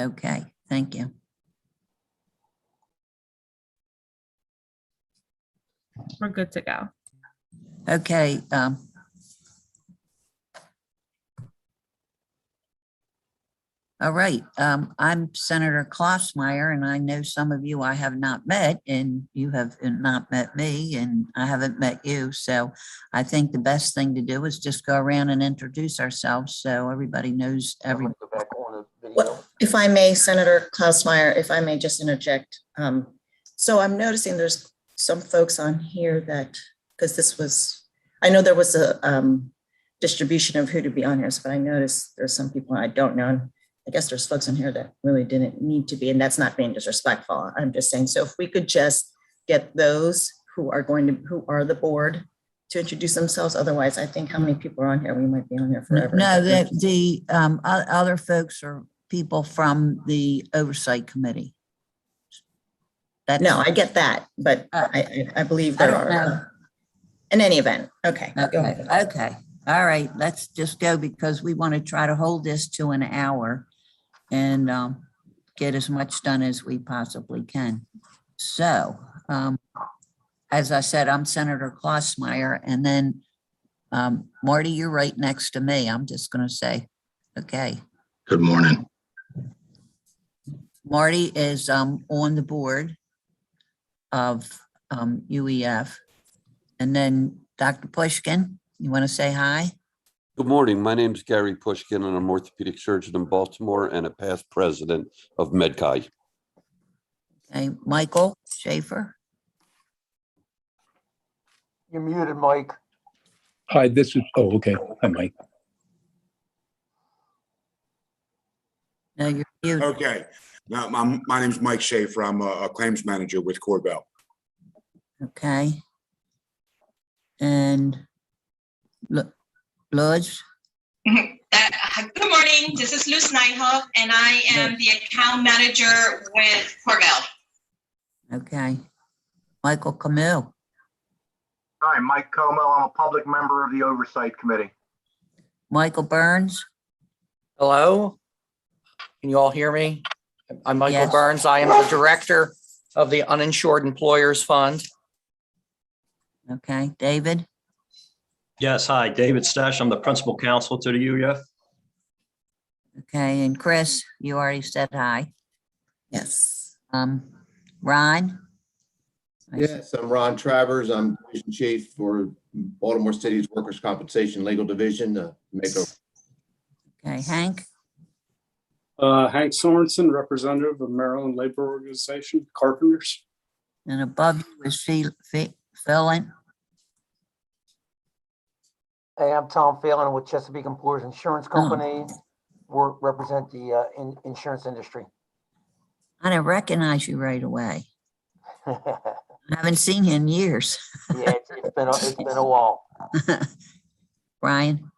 Okay, thank you. We're good to go. Okay. All right. I'm Senator Klossmeyer, and I know some of you I have not met, and you have not met me, and I haven't met you. So I think the best thing to do is just go around and introduce ourselves so everybody knows everybody. Go back on the video. Well, if I may, Senator Klausmeier, if I may just interject. So I'm noticing there's some folks on here that, because this was, I know there was a distribution of who to be on here, but I noticed there's some people I don't know. And I guess there's folks on here that really didn't need to be, and that's not being disrespectful. I'm just saying, so if we could just get those who are the board to introduce themselves. Otherwise, I think how many people are on here, we might be on here forever. No, the other folks are people from the Oversight Committee. No, I get that, but I believe there are. In any event, okay. Okay. All right, let's just go because we want to try to hold this to an hour and get as much done as we possibly can. So, as I said, I'm Senator Klossmeyer, and then Marty, you're right next to me. I'm just going to say, okay. Good morning. Marty is on the board of UEF. And then Dr. Pushkin, you want to say hi? Good morning. My name is Gary Pushkin, and I'm an orthopedic surgeon in Baltimore and a past president of MedChi. Okay, Michael Schaefer. You're muted, Mike. Hi, this is, oh, okay. Hi, Mike. No, you're muted. Okay, now my name's Mike Schaefer. I'm a claims manager with Corbell. Okay. And Lodge. Good morning. This is Luz Nighthawk, and I am the account manager with Corbell. Okay. Michael Camille. Hi, Mike Como. I'm a public member of the Oversight Committee. Michael Burns. Hello? Can you all hear me? I'm Michael Yes. Burns. I am the director of the Uninsured Employers Fund. Okay, David. Yes, hi, David Stash. I'm the principal counsel to the UEF. Okay, and Chris, you already said hi. Yes. Ron. Yes, I'm Ron Travers. I'm Division Chief for Baltimore City's Workers' Compensation Legal Division. Okay, Hank. Hank Sorensen, representative of Maryland Labor Organization, Carpenters. And above you is Phelan. Hey, I'm Tom Phelan with Chesapeake Employers Insurance Company. We represent the insurance industry. I didn't recognize you right away. I haven't seen you in years. Yeah, it's been a while. Brian.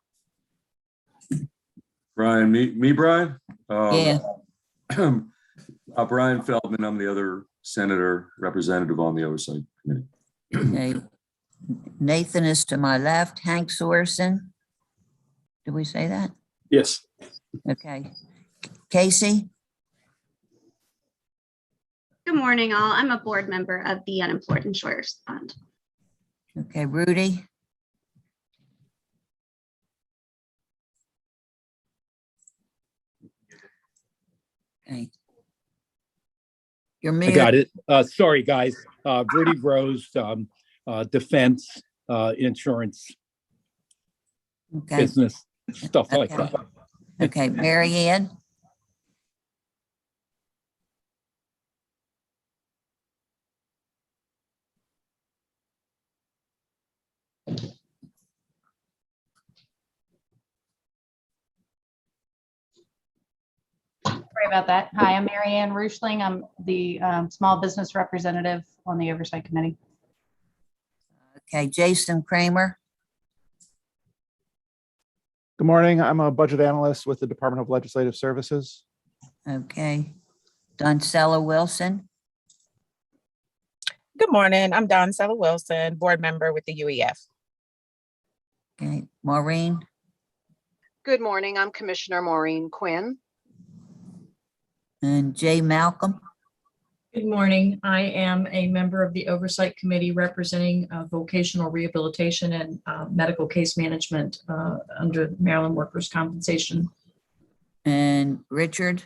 Brian, me, Brian? Yeah. Brian Feldman, I'm the other senator representative on the Oversight Committee. Okay. Nathan is to my left. Hank Sorensen. Did we say that? Yes. Okay. Casey. Good morning, all. I'm a board member of the Unemployed Insurers Fund. Okay, Rudy. Okay. You're muted. I got it. Sorry, guys. Rudy Rose, defense, insurance, Okay. business, stuff like Okay. that. Okay, Mary Ann. Sorry about that. Hi, I'm Mary Ann Rushling. I'm the small business representative on the Oversight Committee. Okay, Jason Kramer. Good morning. I'm a budget analyst with the Department of Legislative Services. Okay. Doncella Wilson. Good morning. I'm Doncella Wilson, board member with the UEF. Okay, Maureen. Good morning. I'm Commissioner Maureen Quinn. And Jay Malcolm. Good morning. I am a member of the Oversight Committee representing vocational rehabilitation and medical case management under Maryland Workers' Compensation. And Richard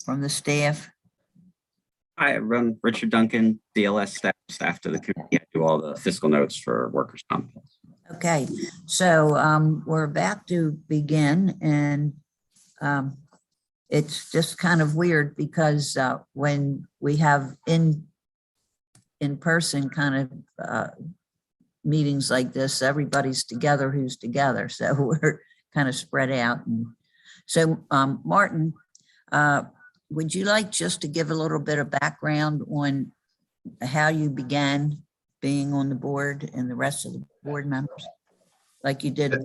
from the staff. Hi, I'm Richard Duncan, DLS staff to the committee. I do all the fiscal notes for workers' comp. Okay, so we're about to begin, and it's just kind of weird because when we have in person kind of meetings like this, everybody's together who's together, so we're kind of spread out. And so Martin, would you like just to give a little bit of background on how you began being on the board and the rest of the board members? Like you did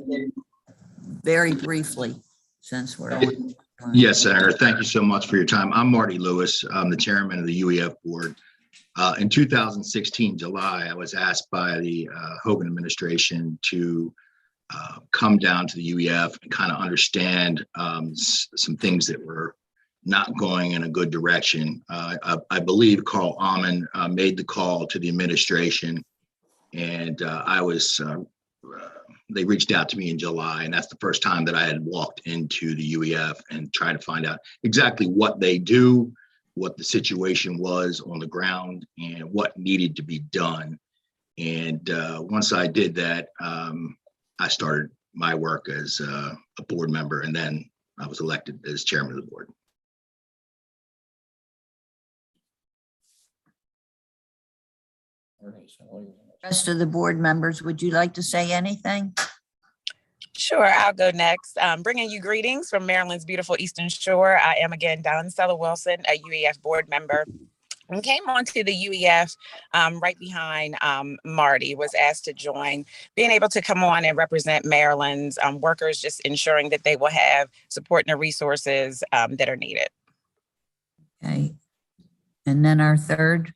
very briefly, since we're on. Yes, Senator. Thank you so much for your time. I'm Marty Lewis. I'm the chairman of the UEF board. In 2016, July, I was asked by the Hogan administration to come down to the UEF and kind of understand some things that were not going in a good direction. I believe Carl Almond made the call to the administration, and they reached out to me in July, and that's the first time that I had walked into the UEF and tried to find out exactly what they do, what the situation was on the ground, and what needed to be done. And once I did that, I started my work as a board member, and then I was elected as chairman of the board. Rest of the board members, would you like to say anything? Sure, I'll go next. Bringing you greetings from Maryland's beautiful Eastern Shore. I am again Doncella Wilson, a UEF board member. And came onto the UEF right behind Marty, was asked to join, being able to come on and represent Maryland's workers, just ensuring that they will have support and the resources that are needed. Okay. And then our third.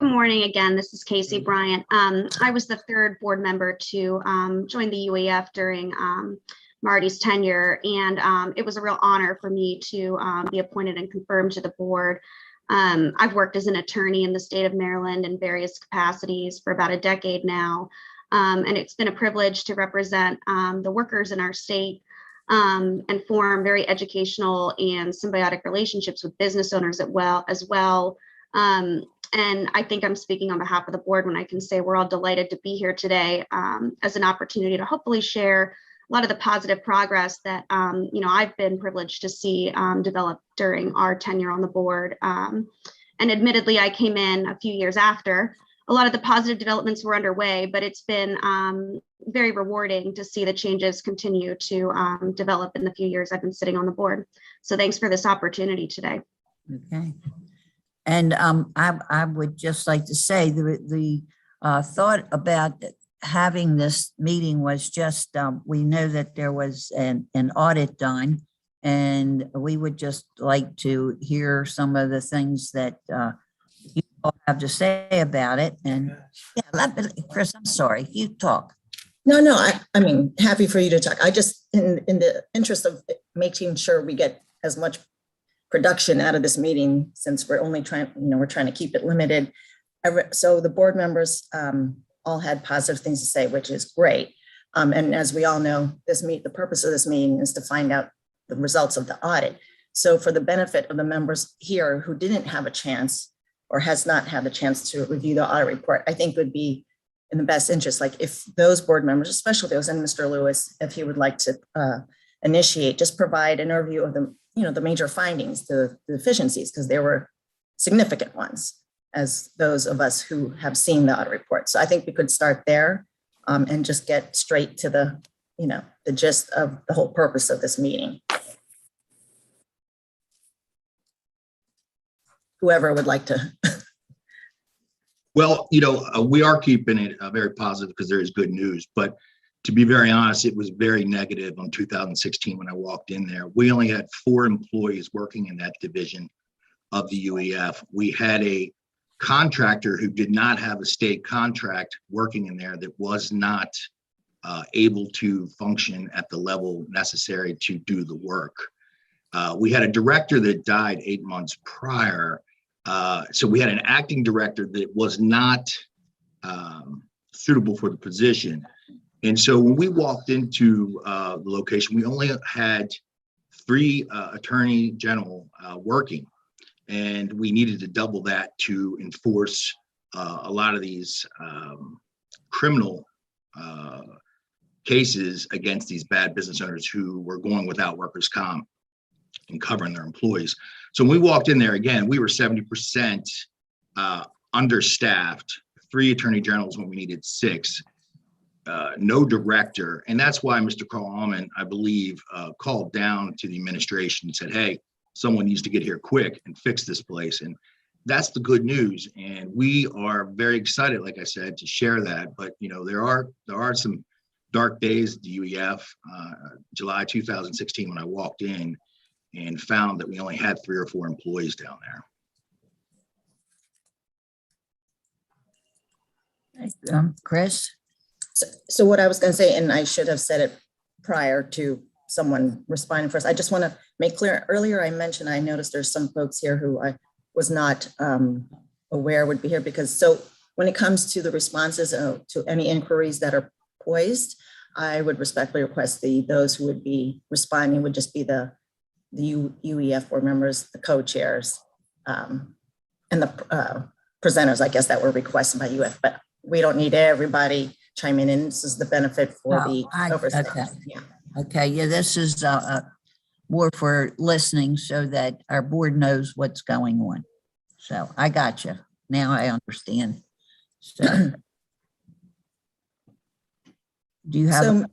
Good morning again. This is Casey Bryant. I was the third board member to join the UEF during Marty's tenure, and it was a real honor for me to be appointed and confirmed to the board. I've worked as an attorney in the state of Maryland in various capacities for about a decade now, and it's been a privilege to represent the workers in our state and form very educational and symbiotic relationships with business owners as well. And I think I'm speaking on behalf of the board when I can say we're all delighted to be here today as an opportunity to hopefully share a lot of the positive progress that I've been privileged to see develop during our tenure on the board. And admittedly, I came in a few years after. A lot of the positive developments were underway, but it's been very rewarding to see the changes continue to develop in the few years I've been sitting on the board. So thanks for this opportunity today. Okay. And I would just like to say the thought about having this meeting was just, we know that there was an audit done, and we would just like to hear some of the things that you all have to say about it. And yeah, Chris, I'm sorry, you talk. No, I mean, happy for you to talk. I just, in the interest of making sure we get as much production out of this meeting, since we're only trying, we're trying to keep it limited. So the board members all had positive things to say, which is great. And as we all know, the purpose of this meeting is to find out the results of the audit. So for the benefit of the members here who didn't have a chance or has not had the chance to review the audit report, I think would be in the best interest, like if those board members, especially those, and Mr. Lewis, if he would like to initiate, just provide an overview of the major findings, the deficiencies, because there were significant ones, as those of us who have seen the audit report. So I think we could start there and just get straight to the gist of the whole purpose of this meeting. Whoever would like to. Well, we are keeping it very positive because there is good news, but to be very honest, it was very negative on 2016 when I walked in there. We only had 4 employees working in that division of the UEF. We had a contractor who did not have a state contract working in there that was not able to function at the level necessary to do the work. We had a director that died 8 months prior. So we had an acting director that was not suitable for the position. And so when we walked into the location, we only had 3 attorney general working, and we needed to double that to enforce a lot of these criminal cases against these bad business owners who were going without workers' comp and covering their employees. So when we walked in there, again, we were 70% understaffed, 3 attorney generals when we needed 6, no director. And that's why Mr. Carl Allman, I believe, called down to the administration and said, hey, someone needs to get here quick and fix this place. And that's the good news. And we are very excited, like I said, to share that. But, you know, there are some dark days at the UEF. July 2016, when I walked in and found that we only had 3 or 4 employees down there. Chris? So what I was going to say, and I should have said it prior to someone responding first, I just want to make clear, earlier I mentioned, I noticed there's some folks here who I was not aware would be here, because so when it comes to the responses to any inquiries that are poised, I would respectfully request those who would be responding would just be the UEF board members, the co-chairs, and the presenters, I guess, that were requested by UEF, but we don't need everybody chiming in. This is the benefit for the oversight. Okay. Yeah. Okay. Yeah, this is more for listening so that our board knows what's going on. So I got you. Now I understand. So do you have? So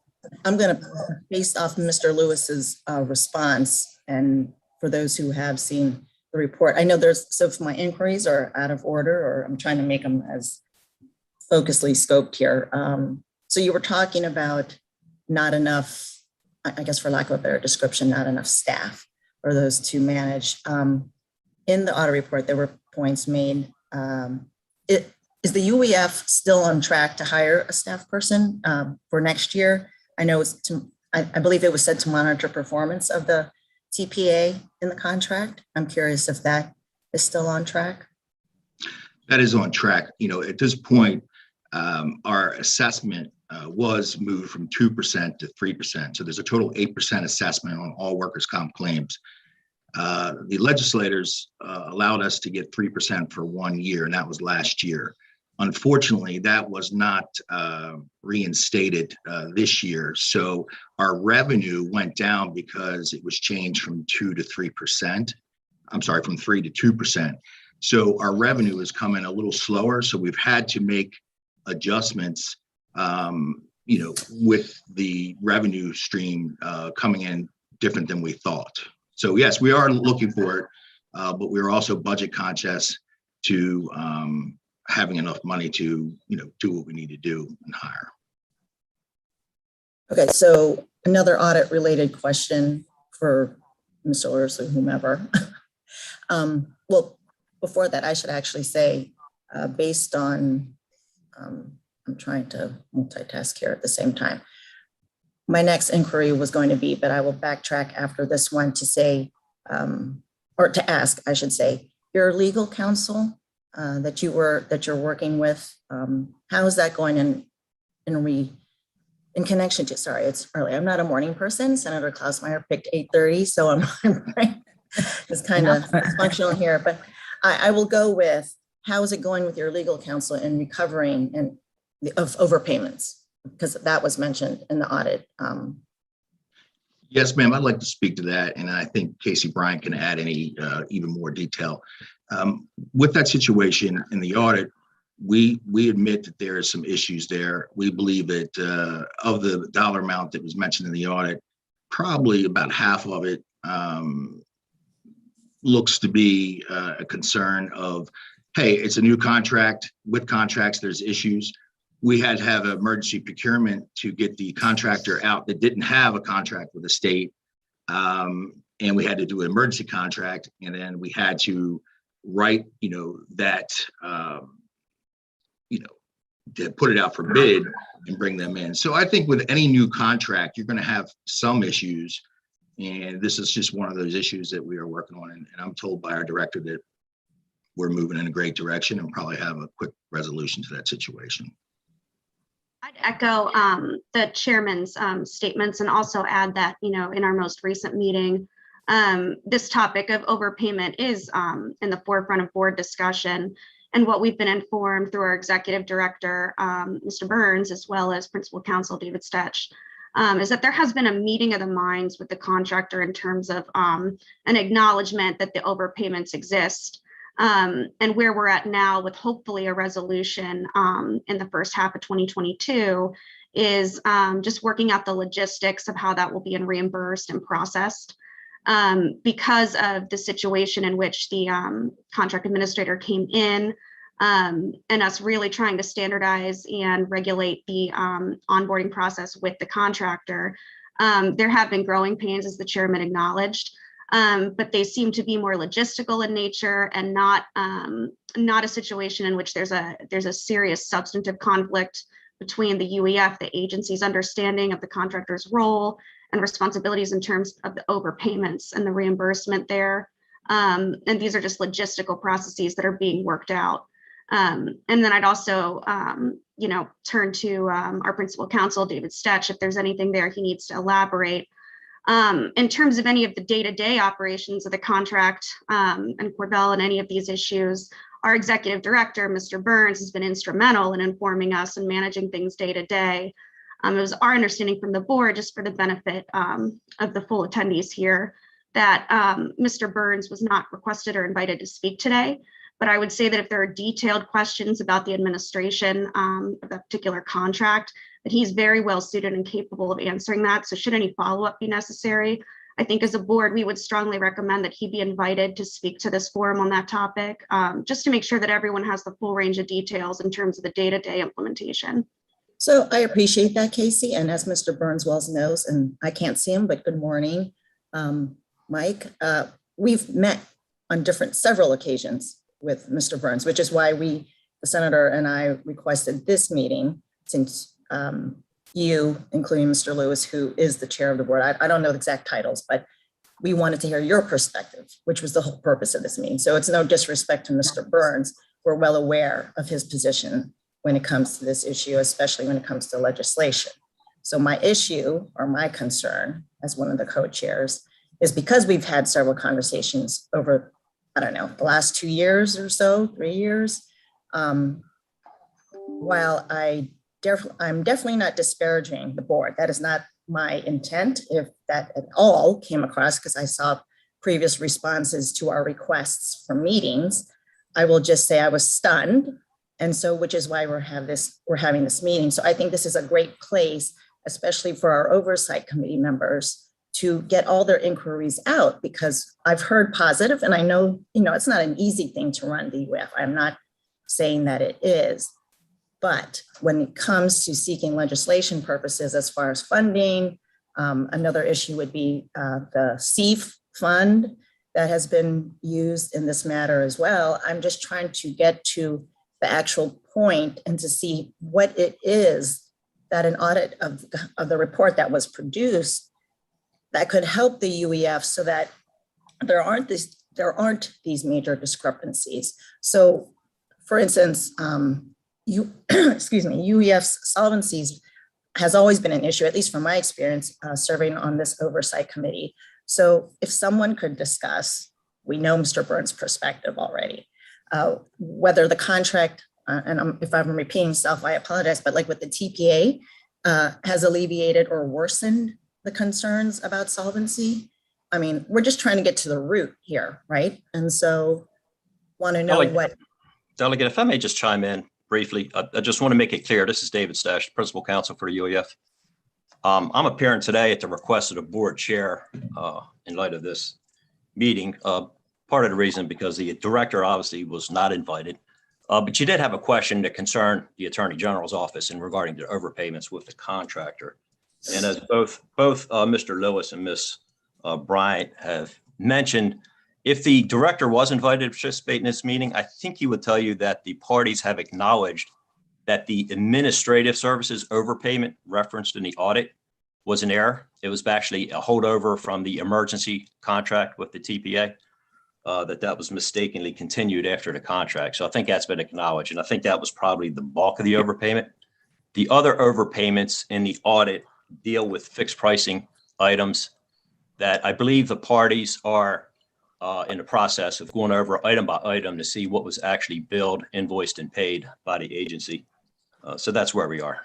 I'm going to, based off Mr. Lewis's response, and for those who have seen the report, I know so if my inquiries are out of order, or I'm trying to make them as focusedly scoped here. So you were talking about not enough, I guess for lack of a better description, not enough staff for those to manage. In the audit report, there were points made. Is the UEF still on track to hire a staff person for next year? I know I believe it was said to monitor performance of the TPA in the contract. I'm curious if that is still on track. That is on track. You know, at this point, our assessment was moved from 2% to 3%. So there's a total 8% assessment on all workers' comp claims. The legislators allowed us to get 3% for 1 year, and that was last year. Unfortunately, that was not reinstated this year. So our revenue went down because it was changed from 2 to 3%. I'm sorry, from 3 to 2%. So our revenue is coming a little slower. So we've had to make adjustments, you know, with the revenue stream coming in different than we thought. So yes, we are looking for it, but we're also budget conscious to having enough money to, you know, do what we need to do and hire. Okay, so another audit related question for Mr. Lewis or whomever. Well, before that, I should actually say, based on, I'm trying to multitask here at the same time. My next inquiry was going to be, but I will backtrack after this one to say, or to ask, I should say, your legal counsel that you're working with, how is that going in connection to, sorry, it's early. I'm not a morning person. Senator Klausmeier picked 8:30, so I'm it's kind of functional here, but I will go with, how is it going with your legal counsel in recovering of overpayments? Because that was mentioned in the audit. Yes, ma'am, I'd like to speak to that. And I think Casey Bryant can add any even more detail. With that situation in the audit, we admit that there are some issues there. We believe that of the dollar amount that was mentioned in the audit, probably about half of it looks to be a concern of, hey, it's a new contract. With contracts, there's issues. We had to have an emergency procurement to get the contractor out that didn't have a contract with the state. And we had to do an emergency contract. And then we had to write, you know, that, you know, to put it out for bid and bring them in. So I think with any new contract, you're going to have some issues. And this is just one of those issues that we are working on. And I'm told by our director that we're moving in a great direction and probably have a quick resolution to that situation. I'd echo the chairman's statements and also add that, in our most recent meeting, this topic of overpayment is in the forefront of board discussion. And what we've been informed through our executive director, Mr. Burns, as well as principal counsel David Stetch, is that there has been a meeting of the minds with the contractor in terms of an acknowledgement that the overpayments exist. And where we're at now with hopefully a resolution in the first half of 2022 is just working out the logistics of how that will be reimbursed and processed. Because of the situation in which the contract administrator came in and us really trying to standardize and regulate the onboarding process with the contractor. There have been growing pains, as the chairman acknowledged, but they seem to be more logistical in nature and not a situation in which there's a serious substantive conflict between the UEF, the agency's understanding of the contractor's role and responsibilities in terms of the overpayments and the reimbursement there. And these are just logistical processes that are being worked out. And then I'd also, turn to our principal counsel, David Stetch, if there's anything there he needs to elaborate. In terms of any of the day-to-day operations of the contract and Corbell and any of these issues, our executive director, Mr. Burns, has been instrumental in informing us and managing things day-to-day. It was our understanding from the board, just for the benefit of the full attendees here, that Mr. Burns was not requested or invited to speak today. But I would say that if there are detailed questions about the administration of that particular contract, that he's very well suited and capable of answering that. So should any follow-up be necessary, I think as a board, we would strongly recommend that he be invited to speak to this forum on that topic, just to make sure that everyone has the full range of details in terms of the day-to-day implementation. So I appreciate that, Casey. And as Mr. Burns well knows, and I can't see him, but good morning, Mike. We've met on several occasions with Mr. Burns, which is why the senator and I requested this meeting, since you, including Mr. Lewis, who is the chair of the board, I don't know the exact titles, but we wanted to hear your perspective, which was the whole purpose of this meeting. So it's no disrespect to Mr. Burns. We're well aware of his position when it comes to this issue, especially when it comes to legislation. So my issue or my concern as one of the co-chairs is because we've had several conversations over, I don't know, the last 2 years or so, 3 years. While I'm definitely not disparaging the board, that is not my intent, if that at all came across, because I saw previous responses to our requests for meetings. I will just say I was stunned. And so, which is why we're having this meeting. So I think this is a great place, especially for our Oversight Committee members, to get all their inquiries out, because I've heard positive, and I know, it's not an easy thing to run the UF. I'm not saying that it is, but when it comes to seeking legislation purposes, as far as funding, another issue would be the CEF fund that has been used in this matter as well. I'm just trying to get to the actual point and to see what it is that an audit of the report that was produced that could help the UEF so that there aren't these major discrepancies. So for instance, UEF's solvencies has always been an issue, at least from my experience serving on this Oversight Committee. So if someone could discuss, we know Mr. Burns' perspective already, whether the contract, and if I'm repeating myself, I apologize, but like with the TPA, has alleviated or worsened the concerns about solvency. I mean, we're just trying to get to the root here, right? And so want to know what. Delegate, if I may just chime in briefly, I just want to make it clear, this is David Stash, Principal Counsel for the UEF. I'm appearing today at the request of the board chair in light of this meeting. Part of the reason because the director obviously was not invited, but you did have a question that concerned the Attorney General's office in regarding the overpayments with the contractor. And as both Mr. Lewis and Ms. Bryant have mentioned, if the director was invited to participate in this meeting, I think he would tell you that the parties have acknowledged that the administrative services overpayment referenced in the audit was an error. It was actually a holdover from the emergency contract with the TPA, that was mistakenly continued after the contract. So I think that's been acknowledged. And I think that was probably the bulk of the overpayment. The other overpayments in the audit deal with fixed pricing items that I believe the parties are in the process of going over item by item to see what was actually billed, invoiced, and paid by the agency. So that's where we are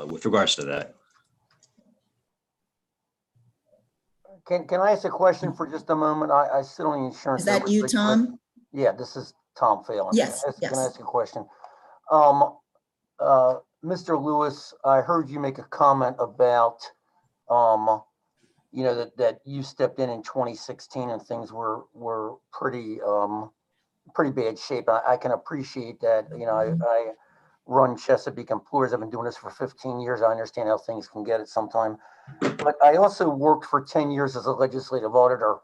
with regards to that. Can I ask a question for just a moment? I sit on the insurance. Is that you, oversight Tom? Yeah, this is Tom Phelan. Yes, Can I yes. ask a question? Mr. Lewis, I heard you make a comment about, you know, that you stepped in 2016 and things were pretty bad shape. I can appreciate that. You know, I run Chesapeake Employers. I've been doing this for 15 years. I understand how things can get at some time. But I also worked for 10 years as a legislative auditor.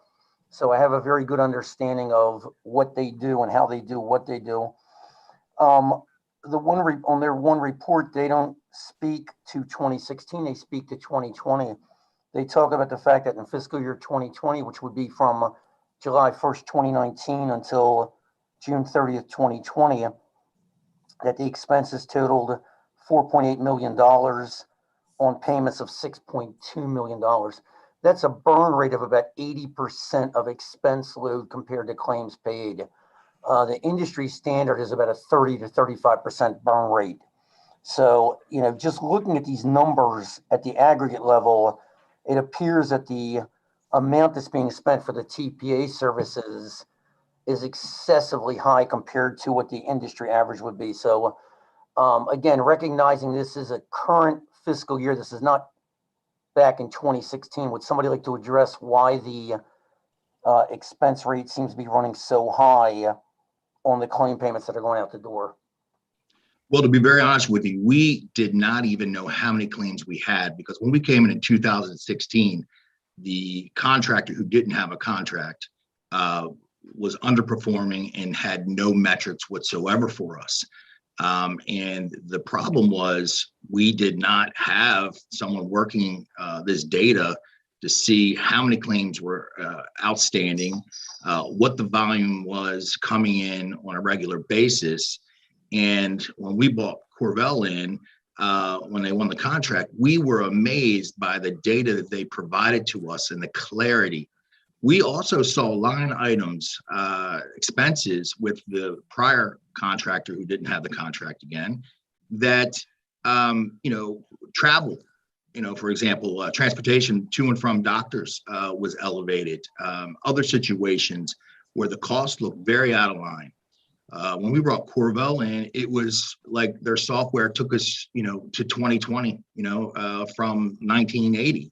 So I have a very good understanding of what they do and how they do what they do. On their one report, they don't speak to 2016, they speak to 2020. They talk about the fact that in fiscal year 2020, which would be from July 1st, 2019 until June 30th, 2020, that the expenses totaled $4.8 million on payments of $6.2 million. That's a burn rate of about 80% of expense load compared to claims paid. The industry standard is about a 30 to 35% burn rate. So, you know, just looking at these numbers at the aggregate level, it appears that the amount that's being spent for the TPA services is excessively high compared to what the industry average would be. So, again, recognizing this is a current fiscal year, this is not back in 2016. Would somebody like to address why the expense rate seems to be running so high on the claim payments that are going out the door? Well, to be very honest with you, we did not even know how many claims we had, because when we came in 2016, the contractor who didn't have a contract was underperforming and had no metrics whatsoever for us. And the problem was we did not have someone working this data to see how many claims were outstanding, what the volume was coming in on a regular basis. And when we bought Corvell in, when they won the contract, we were amazed by the data that they provided to us and the clarity. We also saw line items, expenses with the prior contractor who didn't have the contract again, that, you know, travel, you know, for example, transportation to and from doctors was elevated. Other situations where the cost looked very out of line. When we brought Corvell in, it was like their software took us, you know, to 2020, you know, from 1980.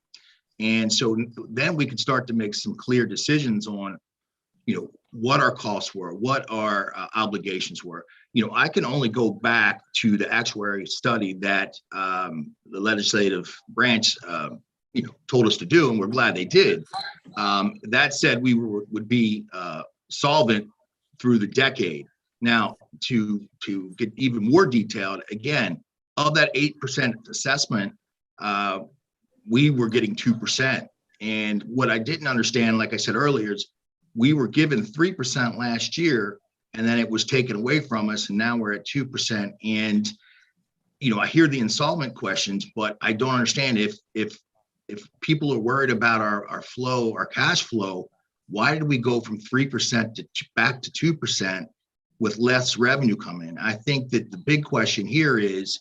And so then we could start to make some clear decisions on, you know, what our costs were, what our obligations were. You know, I can only go back to the actuary study that the legislative branch, you know, told us to do, and we're glad they did. That said, we would be solvent through the decade. Now, to get even more detailed, again, of that 8% assessment, we were getting 2%. And what I didn't understand, like I said earlier, is we were given 3% last year, and then it was taken away from us, and now we're at 2%. And, you know, I hear the installment questions, but I don't understand if people are worried about our flow, our cash flow, why did we go from 3% to back to 2% with less revenue coming in? I think that the big question here is,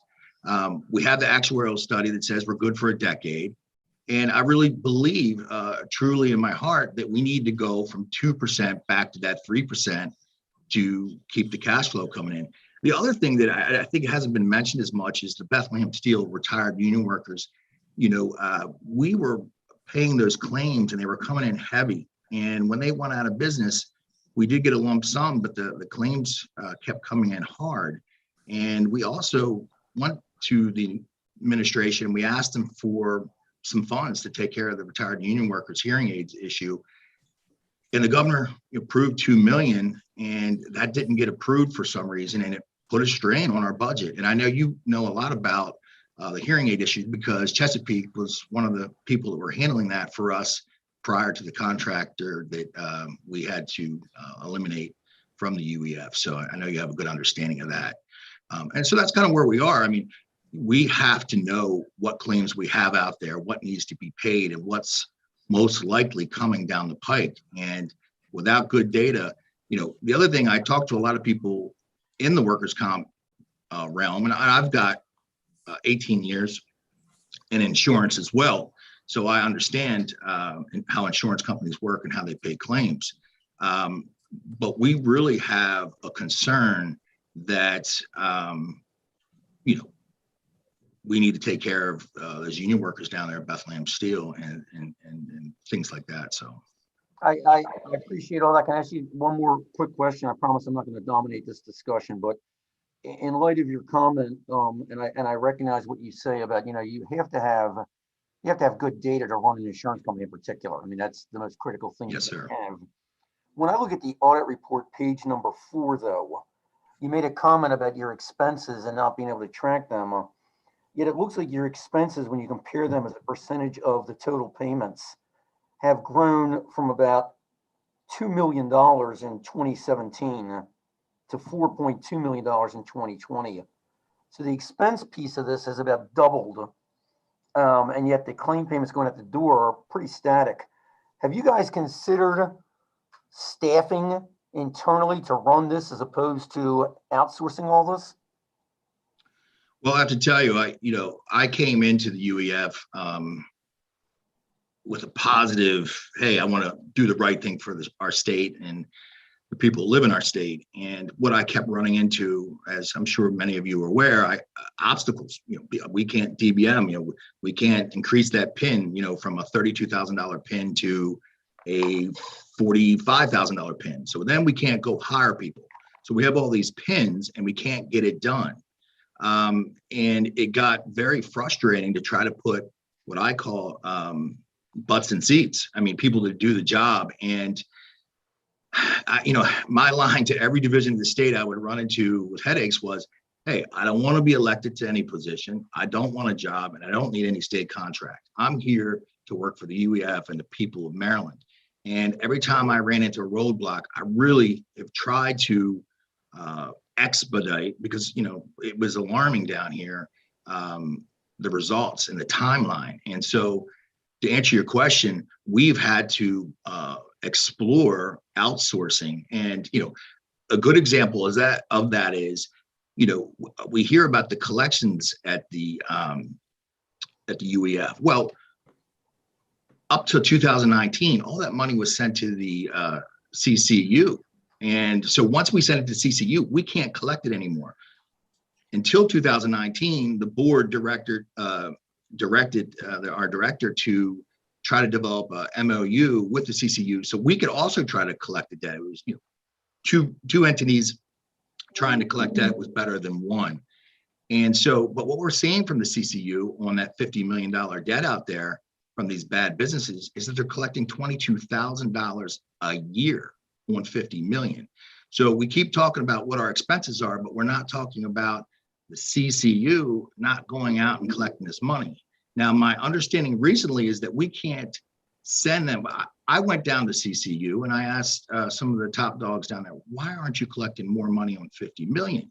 we have the actuarial study that says we're good for a decade. And I really believe truly in my heart that we need to go from 2% back to that 3% to keep the cash flow coming in. The other thing that I think hasn't been mentioned as much is the Bethlehem Steel retired union workers. You know, we were paying those claims and they were coming in heavy. And when they went out of business, we did get a lump sum, but the claims kept coming in hard. And we also went to the administration, we asked them for some funds to take care of the retired union workers hearing aids issue. And the governor approved $2 million, and that didn't get approved for some reason, and it put a strain on our budget. And I know you know a lot about the hearing aid issue, because Chesapeake was one of the people that were handling that for us prior to the contractor that we had to eliminate from the UEF. So I know you have a good understanding of that. And so that's kind of where we are. I mean, we have to know what claims we have out there, what needs to be paid, and what's most likely coming down the pike. And without good data, you know, the other thing, I talked to a lot of people in the workers' comp realm, and I've got 18 years in insurance as well. So I understand how insurance companies work and how they pay claims. But we really have a concern that, you know, we need to take care of those union workers down there at Bethlehem Steel and things like that. So I appreciate all that. Can I ask you one more quick question? I promise I'm not going to dominate this discussion, but in light of your comment, and I recognize what you say about, you know, you have to have good data to run an insurance company in particular. I mean, that's the most critical thing. Yes, sir. Have. When I look at the audit report, page number 4, though, you made a comment about your expenses and not being able to track them. Yet it looks like your expenses, when you compare them as a percentage of the total payments, have grown from about $2 million in 2017 to $4.2 million in 2020. So the expense piece of this has about doubled. And yet the claim payments going out the door are pretty static. Have you guys considered staffing internally to run this as opposed to outsourcing all this? Well, I have to tell you, I came into the UEF with a positive, hey, I want to do the right thing for our state and the people who live in our state. And what I kept running into, as I'm sure many of you are aware, obstacles. You know, we can't DBM. You know, we can't increase that PIN. You know, from a $32,000 PIN to a $45,000 PIN. So then we can't go hire people. So we have all these PINs and we can't get it done. And it got very frustrating to try to put what I call butts in seats. I mean, people to do the job. And my line to every division of the state I would run into with headaches was, hey, I don't want to be elected to any position. I don't want a job and I don't need any state contract. I'm here to work for the UEF and the people of Maryland. And every time I ran into a roadblock, I really have tried to expedite, because, you know, it was alarming down here, the results and the timeline. And so to answer your question, we've had to explore outsourcing. And, you know, a good example of that is, you know, we hear about the collections at the UEF. Well, up to 2019, all that money was sent to the CCU. And so once we send it to CCU, we can't collect it anymore. Until 2019, the board directed our director to try to develop a MOU with the CCU so we could also try to collect the debt. It was, you know, two entities trying to collect debt was better than one. And so, but what we're seeing from the CCU on that $50 million debt out there from these bad businesses is that they're collecting $22,000 a year on 50 million. So we keep talking about what our expenses are, but we're not talking about the CCU not going out and collecting this money. Now, my understanding recently is that we can't send them. I went down to CCU and I asked some of the top dogs down there, why aren't you collecting more money on 50 million?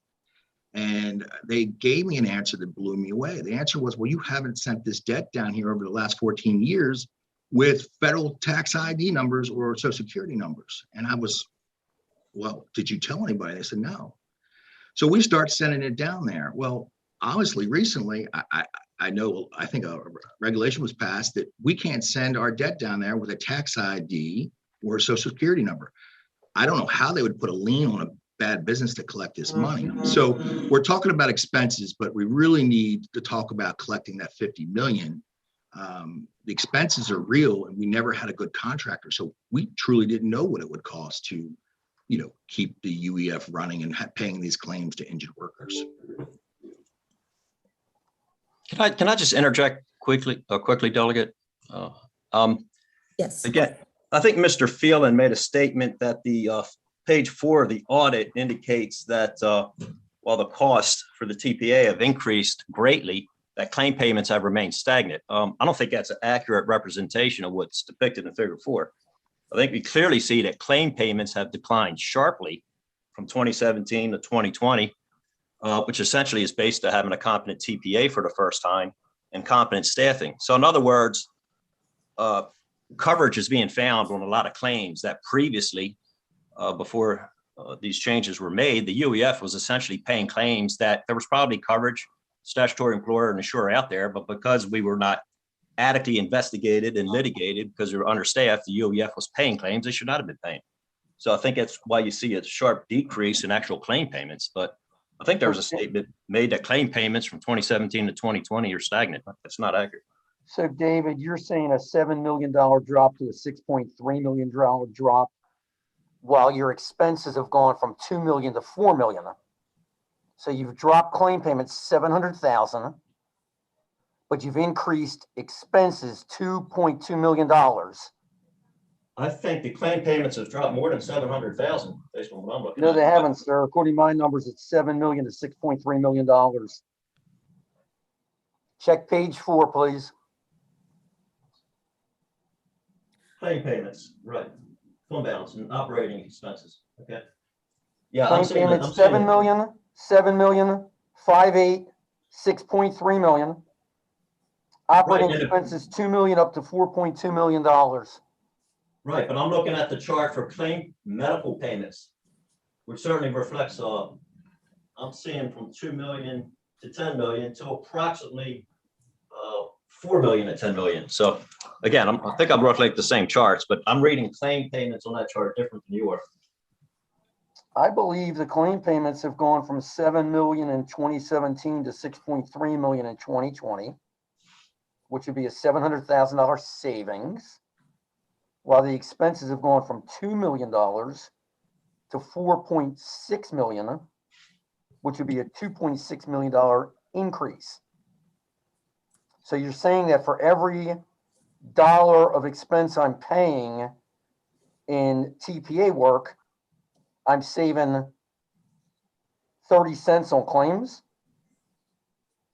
And they gave me an answer that blew me away. The answer was, well, you haven't sent this debt down here over the last 14 years with federal tax ID numbers or social security numbers. And I was, well, did you tell anybody? They said, no. So we start sending it down there. Well, obviously recently, I think a regulation was passed that we can't send our debt down there with a tax ID or a social security number. I don't know how they would put a lien on a bad business to collect this money. So we're talking about expenses, but we really need to talk about collecting that 50 million. The expenses are real and we never had a good contractor. So we truly didn't know what it would cost to, you know, keep the UEF running and paying these claims to injured workers. Can I just interject quickly, Delegate? Yes. Again, I think Mr. Phelan made a statement that the page 4 of the audit indicates that while the costs for the TPA have increased greatly, that claim payments have remained stagnant. I don't think that's an accurate representation of what's depicted in Figure 4. I think we clearly see that claim payments have declined sharply from 2017 to 2020, which essentially is based on having a competent TPA for the first time and competent staffing. So in other words, coverage is being found on a lot of claims that previously, before these changes were made, the UEF was essentially paying claims that there was probably coverage, statutory employer and insurer out there, but because we were not adequately investigated and litigated because we were understaffed, the UEF was paying claims they should not have been paying. So I think that's why you see a sharp decrease in actual claim payments. But I think there was a statement made that claim payments from 2017 to 2020 are stagnant. That's not accurate. So David, you're saying a $7 million drop to a $6.3 million drop, while your expenses have gone from 2 million to 4 million. So you've dropped claim payments 700,000, but you've increased expenses $2.2 million. I think the claim payments have dropped more than 700,000 based on what I'm looking at. No, they haven't, sir. According to my numbers, it's 7 million to $6.3 million. Check page 4, please. Claim payments, right. Fund balance and operating expenses. Okay. Yeah, Claim payments 7 million, 7 million, 5.8, 6.3 million. Operating expenses 2 million up to $4.2 million. Right, but I'm looking at the chart for claim medical payments, which certainly reflects, I'm seeing from 2 million to 10 million to approximately 4 million to 10 million. So again, I think I'm roughly like the same charts, but I'm reading claim payments on that chart different than you are. I believe the claim payments have gone from 7 million in 2017 to 6.3 million in 2020, which would be a $700,000 savings, while the expenses have gone from $2 million to 4.6 million, which would be a $2.6 million increase. So you're saying that for every dollar of expense I'm paying in TPA work, I'm saving 30 cents on claims?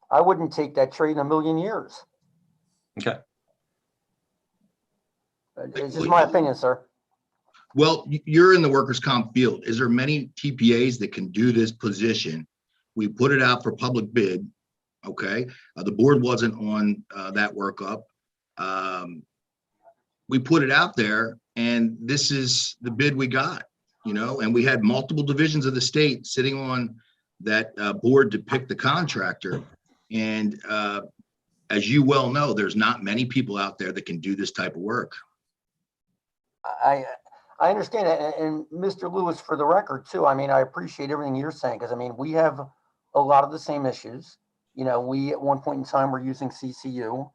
I wouldn't take that trade in a million years. Okay. It's just my opinion, sir. Well, you're in the workers' comp field. Is there many TPAs that can do this position? We put it out for public bid. Okay. The board wasn't on that workup. We put it out there and this is the bid we got, you know, and we had multiple divisions of the state sitting on that board to pick the contractor. And as you well know, there's not many people out there that can do this type of work. I understand that. And Mr. Lewis, for the record too, I mean, I appreciate everything you're saying, because I mean, we have a lot of the same issues. You know, we at one point in time were using CCU.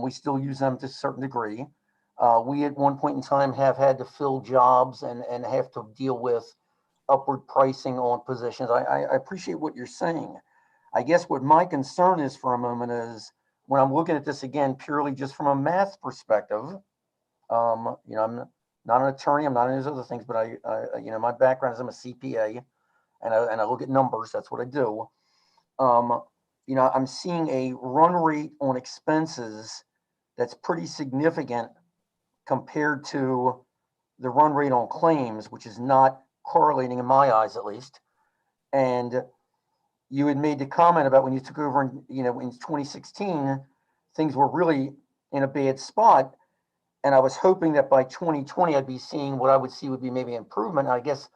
We still use them to a certain degree. We at one point in time have had to fill jobs and have to deal with upward pricing on positions. I appreciate what you're saying. I guess what my concern is for a moment is when I'm looking at this again, purely just from a math perspective, you know, I'm not an attorney, I'm not any of those other things, but I you know, my background is I'm a CPA and I look at numbers, that's what I do. You know, I'm seeing a run rate on expenses that's pretty significant compared to the run rate on claims, which is not correlating in my eyes, at least. And you had made the comment about when you took over in, you know, in 2016, things were really in a bad spot. And I was hoping that by 2020, I'd be seeing what I would see would be maybe improvement. I guess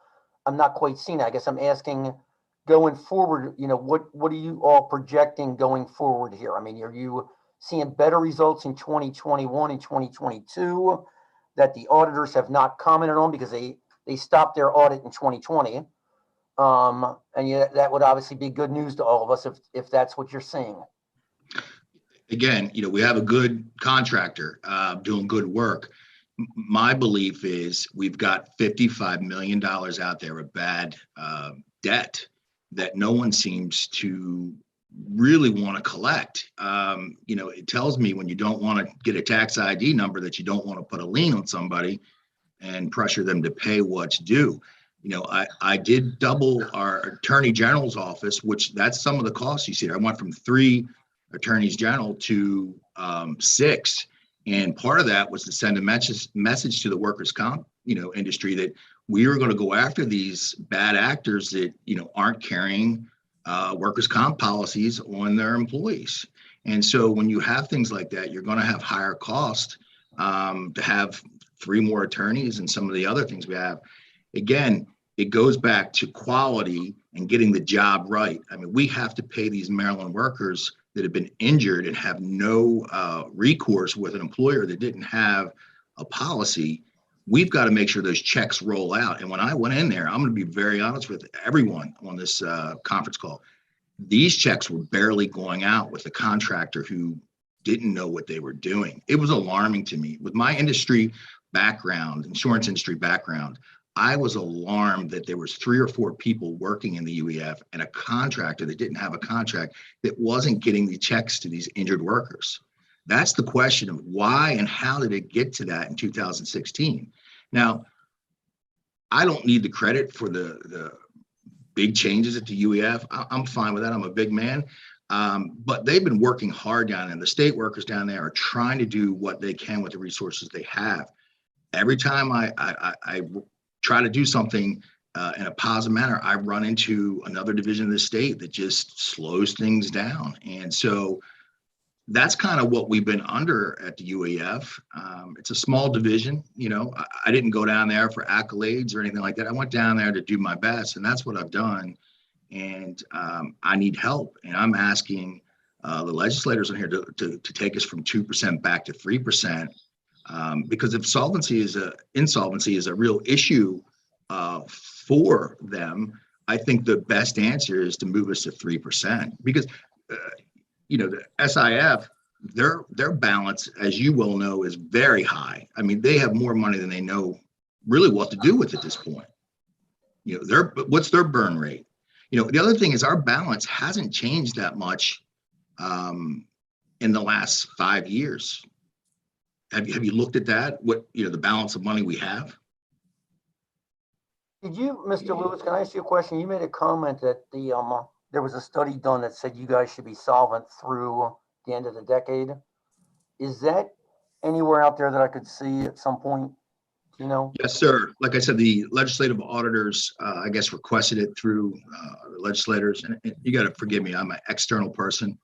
I'm not quite seeing that. I guess I'm asking going forward, you know, what are you all projecting going forward here? I mean, are you seeing better results in 2021 and 2022 that the auditors have not commented on because they stopped their audit in 2020? And yeah, that would obviously be good news to all of us if that's what you're seeing. Again, you know, we have a good contractor doing good work. My belief is we've got $55 million out there of bad debt that no one seems to really want to collect. You know, it tells me when you don't want to get a tax ID number that you don't want to put a lien on somebody and pressure them to pay what's due. You know, I did double our attorney general's office, which that's some of the costs you see. I went from 3 attorneys general to 6. And part of that was to send a message to the workers' comp, industry that we are going to go after these bad actors that, aren't carrying workers' comp policies on their employees. And so when you have things like that, you're going to have higher cost to have 3 more attorneys and some of the other things we have. Again, it goes back to quality and getting the job right. I mean, we have to pay these Maryland workers that have been injured and have no recourse with an employer that didn't have a policy. We've got to make sure those checks roll out. And when I went in there, I'm going to be very honest with everyone on this conference call. These checks were barely going out with a contractor who didn't know what they were doing. It was alarming to me. With my industry background, insurance industry background, I was alarmed that there was 3 or 4 people working in the UEF and a contractor that didn't have a contract that wasn't getting the checks to these injured workers. That's the question of why and how did it get to that in 2016? Now, I don't need the credit for the big changes at the UEF. I'm fine with that. I'm a big man. But they've been working hard down there. The state workers down there are trying to do what they can with the resources they have. Every time I try to do something in a positive manner, I run into another division of the state that just slows things down. And so that's kind of what we've been under at the UAF. It's a small division. I didn't go down there for accolades or anything like that. I went down there to do my best, and that's what I've done. And I need help. And I'm asking the legislators on here to take us from 2% back to 3%. Because if insolvency is a real issue for them, I think the best answer is to move us to 3%. Because the SIF, their balance, as you well know, is very high. I mean, they have more money than they know really what to do with at this point. What's their burn rate? The other thing is our balance hasn't changed that much in the last 5 years. Have you looked at that? What, the balance of money we have? Did you, Mr. Lewis, can I ask you a question? You made a comment that there was a study done that said you guys should be solvent through the end of the decade. Is that anywhere out there that I could see at some point? Yes, sir. Like I said, the legislative auditors, I guess, requested it through the legislators. And you got to forgive me, I'm an external person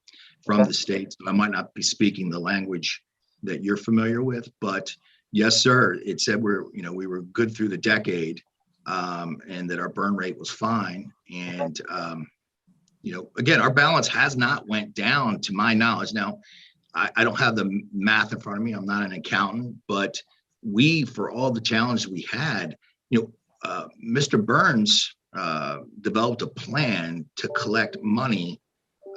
from the state, so I might not be speaking the language that you're familiar with. But yes, sir, it said we were good through the decade, and that our burn rate was fine. And again, our balance has not went down to my knowledge. Now, I don't have the math in front of me. I'm not an accountant, but for all the challenges we had, Mr. Burns developed a plan to collect money,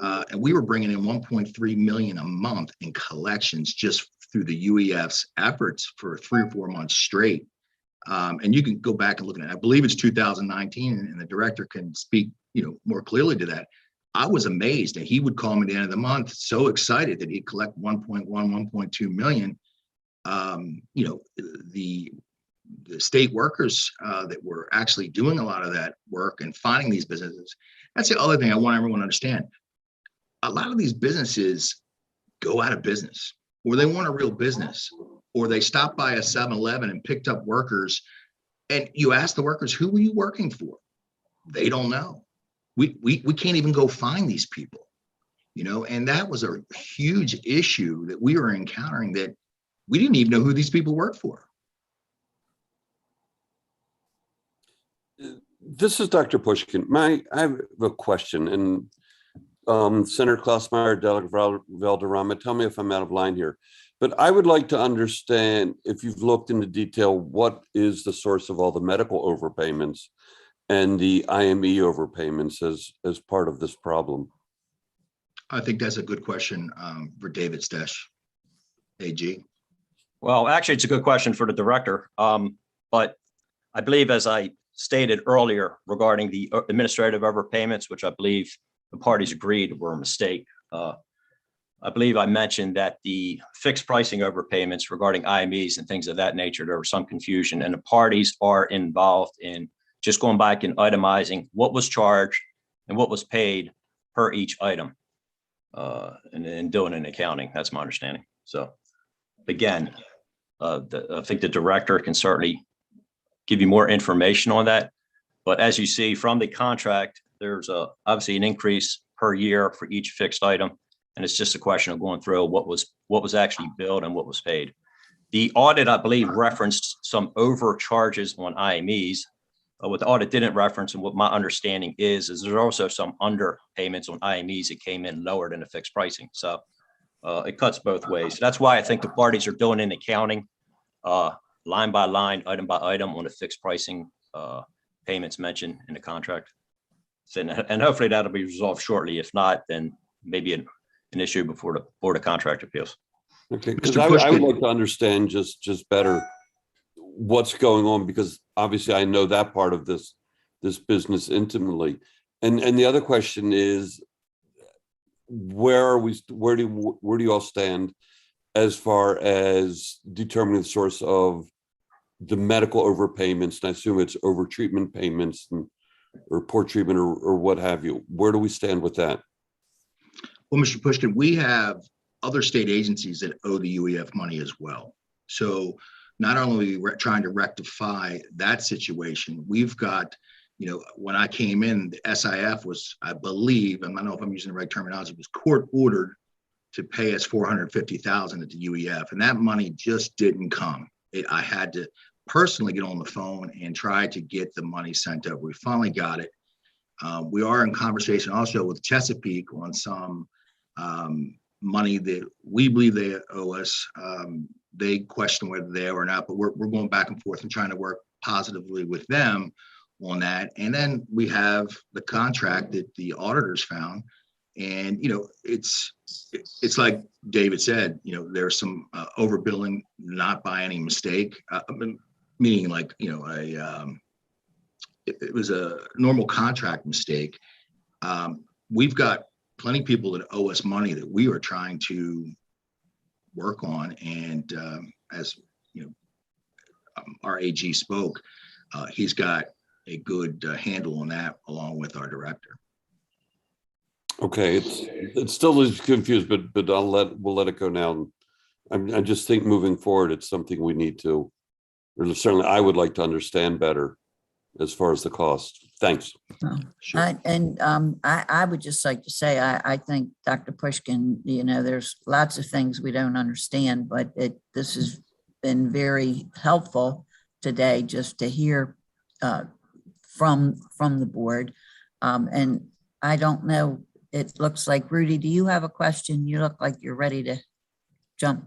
and we were bringing in 1.3 million a month in collections just through the UEF's efforts for 3 or 4 months straight. And you can go back and look at it. I believe it's 2019, and the director can speak, more clearly to that. I was amazed that he would call me at the end of the month, so excited that he'd collect 1.1, 1.2 million. The state workers that were actually doing a lot of that work and finding these businesses. That's the other thing I want everyone to understand. A lot of these businesses go out of business, or they want a real business, or they stopped by a 7-Eleven and picked up workers. And you ask the workers, who were you working for? They don't know. We can't even go find these people, and that was a huge issue that we were encountering, that we didn't even know who these people worked for. This is Dr. Pushkin. I have a question, and Senator Klausmeyer, Delegate Valderrama, tell me if I'm out of line here. But I would like to understand, if you've looked into detail, what is the source of all the medical overpayments and the IME overpayments as part of this problem? I think that's a good question for David Stesch, AG. Well, actually, it's a good question for the director. But I believe, as I stated earlier regarding the administrative overpayments, which I believe the parties agreed were a mistake, I believe I mentioned that the fixed pricing overpayments regarding IMEs and things of that nature, there was some confusion, and the parties are involved in just going back and itemizing what was charged and what was paid per each item. in doing an accounting. That's my understanding. So again, I think the director can certainly give you more information on that. But as you see from the contract, there's obviously an increase per year for each fixed item. And it's just a question of going through what was actually billed and what was paid. The audit, I believe, referenced some overcharges on IMEs. What the audit didn't reference, and what my understanding is there's also some underpayments on IMEs that came in lower than the fixed pricing. So it cuts both ways. So that's why I think the parties are doing an accounting line by line, item by item on the fixed pricing payments mentioned in the contract. So, and hopefully that'll be resolved shortly. If not, then maybe an issue before the Board of Contract Appeals. Okay, because I would like to understand just better what's going on, because obviously I know that part of this business intimately. And the other question is, where do you all stand as far as determining the source of the medical overpayments? And I assume it's overtreatment payments or poor treatment or what have you. Where do we stand with that? Well, Mr. Pushkin, we have other state agencies that owe the UEF money as well. So not only are we trying to rectify that situation, we've got, when I came in, the SIF was, I believe, I don't know if I'm using the right terminology, was court ordered to pay us $450,000 at the UEF, and that money just didn't come. I had to personally get on the phone and try to get the money sent over. We finally got it. We are in conversation also with Chesapeake on some money that we believe they owe us. They question whether they owe or not, but we're going back and forth and trying to work positively with them on that. And then we have the contract that the auditors found. And, it's like David said, there's some overbilling, not by any mistake, meaning like, it was a normal contract mistake. We've got plenty of people that owe us money that we are trying to work on. And as our AG spoke, he's got a good handle on that along with our director. Okay, it's still confused, but we'll let it go now. I just think moving forward, it's something we need to, or certainly I would like to understand better as far as the cost. Thanks. Sure. I would just like to say, I think Dr. Pushkin, there's lots of things we don't understand, but this has been very helpful today just to hear from the board. And I don't know, it looks like, Rudy, do you have a question? You look like you're ready to jump.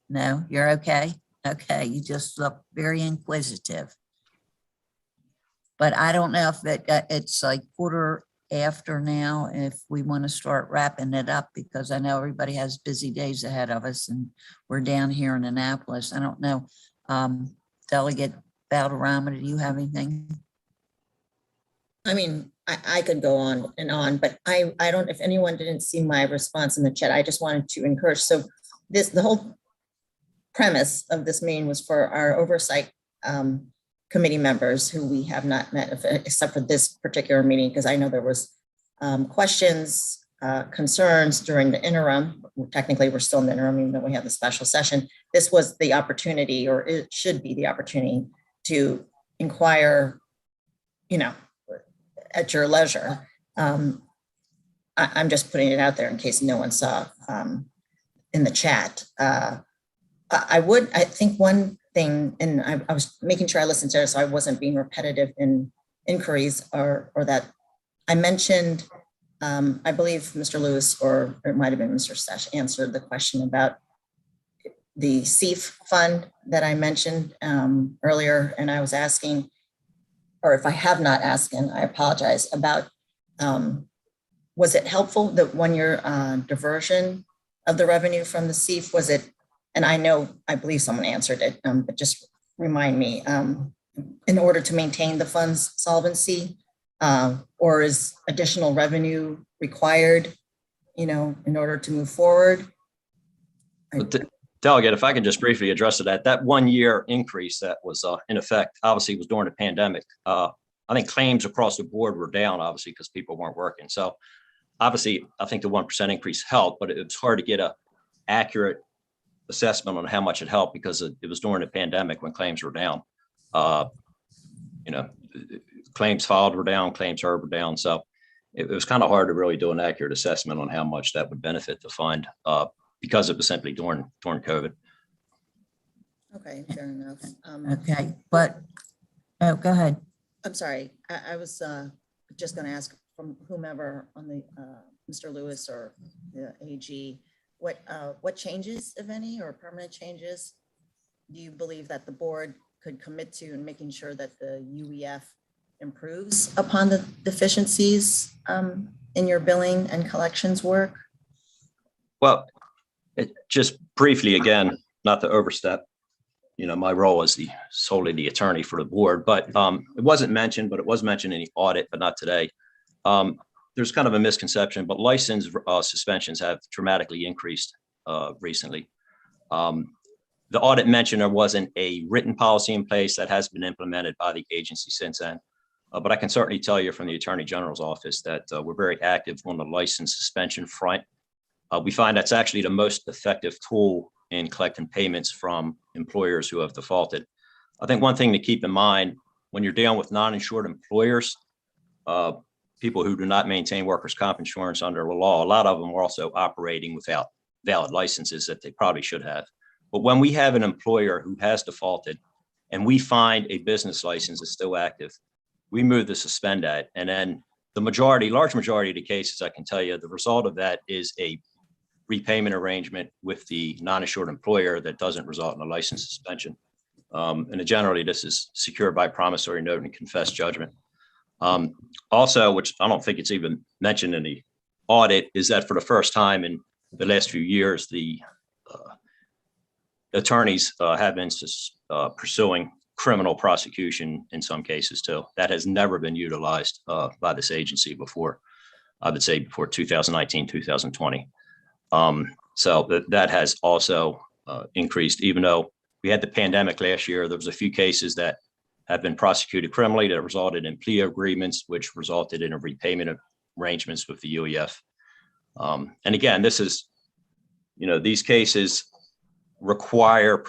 No, you're okay? Okay, you just look very inquisitive. But I don't know if it's like 1:15 now, if we want to start wrapping it up, because I know everybody has busy days ahead of us and we're down here in Annapolis. I don't know. Delegate Valderrama, do you have anything? I mean, I could go on and on, but I don't, if anyone didn't see my response in the chat, I just wanted to encourage. So the whole premise of this meeting was for our oversight committee members who we have not met except for this particular meeting, because I know there was questions, concerns during the interim. Technically, we're still in the interim, even though we have the special session. This was the opportunity, or it should be the opportunity, to inquire, at your leisure. I'm just putting it out there in case no one saw in the chat. I think one thing, and I was making sure I listened to it so I wasn't being repetitive in inquiries, or that I mentioned, I believe Mr. Lewis, or it might have been Mr. Stash, answered the question about the CEF fund that I mentioned earlier. And I was asking, or if I have not asked, and I apologize, about was it helpful, the 1-year diversion of the revenue from the CEF? Was it, and I believe someone answered it, but just remind me, in order to maintain the fund's solvency, or is additional revenue required, in order to move forward? Delegate, if I can just briefly address that 1-year increase that was in effect, obviously was during the pandemic. I think claims across the board were down, obviously, because people weren't working. So obviously, I think the 1% increase helped, but it was hard to get a accurate assessment on how much it helped because it was during the pandemic when claims were down. You know, claims filed were down, claims heard were down. So it was kind of hard to really do an accurate assessment on how much that would benefit the fund because it was simply during COVID. Okay, fair enough. Okay, but, oh, go ahead. I'm sorry, I was just going to ask from whomever on the, Mr. Lewis or the AG, what changes, if any, or permanent changes do you believe that the board could commit to in making sure that the UEF improves upon the deficiencies in your billing and collections work? Well, just briefly, again, not to overstep, you know, my role as solely the attorney for the board, but it wasn't mentioned, but it was mentioned in the audit, but not today. There's kind of a misconception, but license suspensions have dramatically increased recently. The audit mentioned there wasn't a written policy in place that has been implemented by the agency since then. But I can certainly tell you from the Attorney General's office that we're very active on the license suspension front. We find that's actually the most effective tool in collecting payments from employers who have defaulted. I think one thing to keep in mind when you're dealing with non-insured employers, people who do not maintain workers' comp insurance under the law, a lot of them are also operating without valid licenses that they probably should have. But when we have an employer who has defaulted and we find a business license is still active, we move to suspend that. And then the large majority of the cases, I can tell you, the result of that is a repayment arrangement with the non-insured employer that doesn't result in a license suspension. And generally, this is secured by promissory note and confessed judgment. Also, which I don't think it's even mentioned in the audit, is that for the first time in the last few years, the attorneys have been pursuing criminal prosecution in some cases too. That has never been utilized by this agency before, I would say before 2019, 2020. So that has also increased, even though we had the pandemic last year. There was a few cases that have been prosecuted criminally that resulted in plea agreements, which resulted in a repayment of arrangements with the UEF. And again, this is, you know, these cases require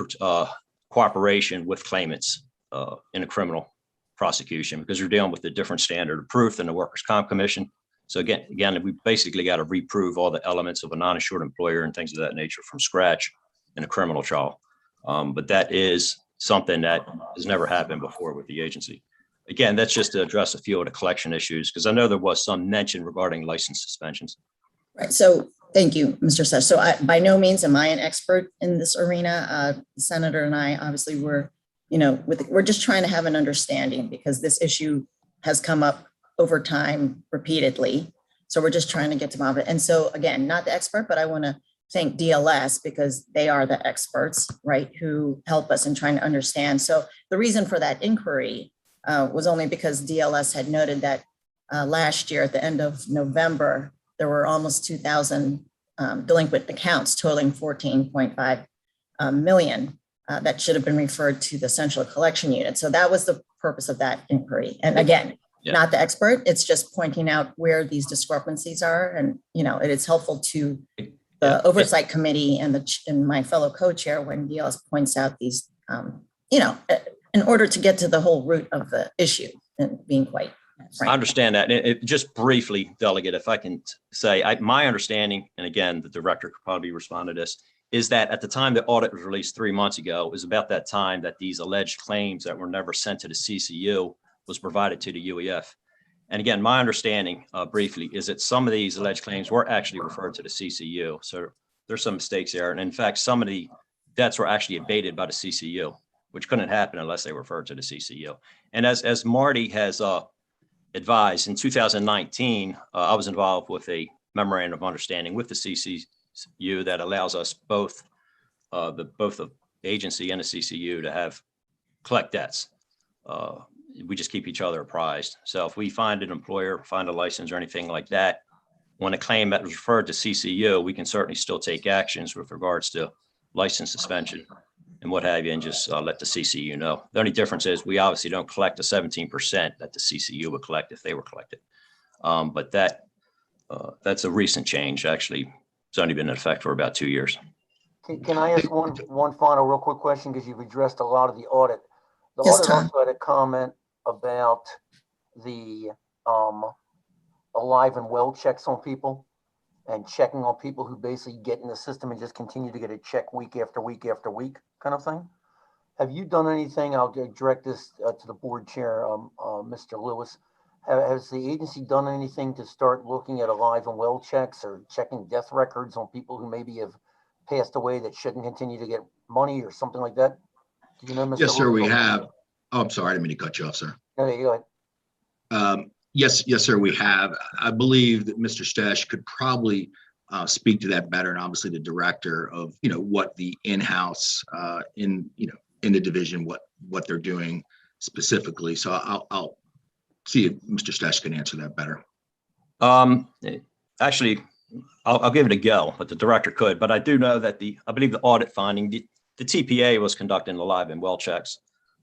cooperation with claimants in a criminal prosecution because you're dealing with a different standard of proof than the Workers' Comp Commission. So again, we basically got to reprove all the elements of a non-insured employer and things of that nature from scratch in a criminal trial. But that is something that has never happened before with the agency. Again, that's just to address a few of the collection issues because I know there was some mention regarding license suspensions. Right. So thank you, Mr. Sesh. So by no means am I an expert in this arena. The Senator and I obviously we're just trying to have an understanding because this issue has come up over time repeatedly. So we're just trying to get to the bottom of it. And so again, not the expert, but I want to thank DLS because they are the experts, right, who help us in trying to understand. So the reason for that inquiry was only because DLS had noted that last year at the end of November, there were almost 2,000 delinquent accounts totaling 14.5 million that should have been referred to the Central Collection Unit. So that was the purpose of that inquiry. And again, not the expert, it's just pointing out where these discrepancies are. And, you know, it is helpful to the Oversight Committee and my fellow co-chair when DLS points out these, you know, in order to get to the whole root of the issue and being quite frank. I understand that. And just briefly, Delegate, if I can say, my understanding, and again, the director could probably respond to this, is that at the time the audit was released 3 months ago, it was about that time that these alleged claims that were never sent to the CCU was provided to the UEF. And again, my understanding briefly is that some of these alleged claims were actually referred to the CCU. So there's some mistakes there. And in fact, some of the debts were actually abated by the CCU, which couldn't happen unless they referred to the CCU. And as Marty has advised, in 2019, I was involved with a memorandum of understanding with the CCU that allows us both the agency and the CCU to collect debts. We just keep each other apprised. So if we find an employer, find a license or anything like that, when a claim that was referred to CCU, we can certainly still take actions with regards to license suspension and what have you, and just let the CCU know. The only difference is we obviously don't collect the 17% that the CCU would collect if they were collected. But that That's a recent change, actually. It's only been in effect for about 2 years. Can I ask one final real quick question, because you've addressed a lot of the audit. The Yes, audit Tom. also had a comment about the alive and well checks on people and checking on people who basically get in the system and just continue to get a check week after week after week kind of thing. Have you done anything? I'll direct this to the board chair, Mr. Lewis. Has the agency done anything to start looking at alive and well checks or checking death records on people who maybe have passed away that shouldn't continue to get money or something like that? Do you know, Mr. Yes, sir, Lewis? we have. Oh, I'm sorry, I didn't mean to cut you off, sir. No, you go ahead. Yes, sir, we have. I believe that Mr. Stesh could probably speak to that better, and obviously the director of, what the in-house in the division, what they're doing specifically. So I'll see if Mr. Stesh can answer that better. Actually, I'll give it a go, but the director could. But I do know that I believe the audit finding, the TPA was conducting alive and well checks.